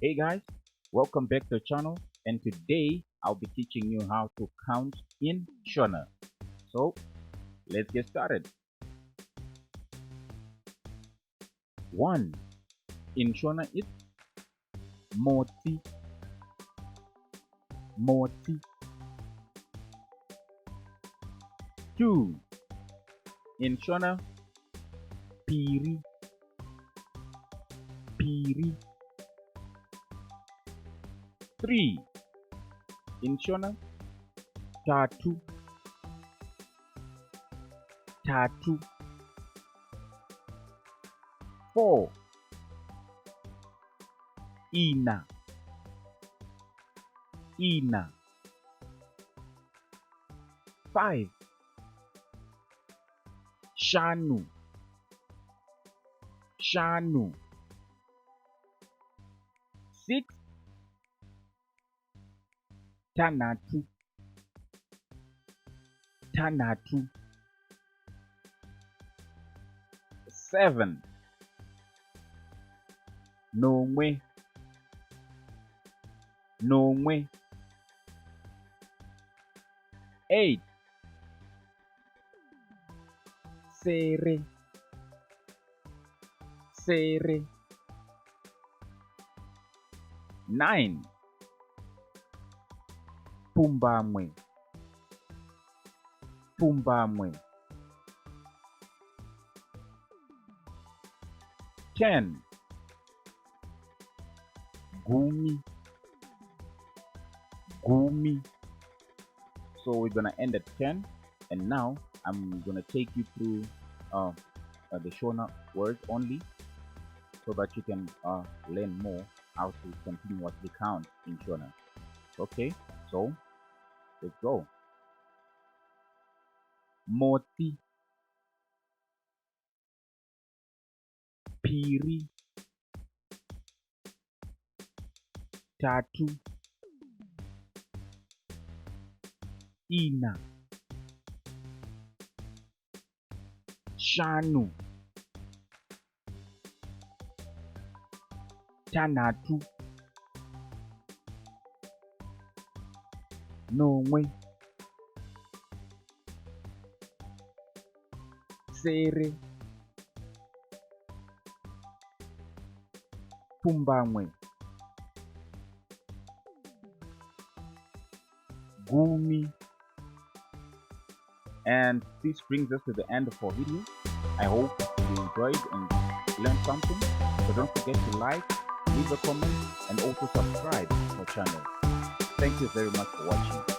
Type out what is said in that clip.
Hey guys, welcome back to the channel, and today I'll be teaching you how to count in Shona. So let's get started. 1 in Shona is moti, moti. 2 in Shona, piri, piri. 3 in Shona, tatu, tatu. 4 ina, ina. 5 shanu, shanu. 6 tanatu, tanatu. 7 nongwe, nongwe. 8 sere, sere. 9 pumbamwe, pumbamwe. 10 gumi, gumi. So we're gonna end at 10, and now I'm gonna take you through the Shona words only, so that you can learn more how to continuously count in Shona. Okay, so let's go. Moti, piri, tatu, ina, shanu, tanatu, nongwe, sere, pumbamwe, gumi. And this brings us to the end of our video. I hope you enjoyed and learned something. So don't forget to like, leave a comment, and also subscribe to our channel. Thank you very much for watching.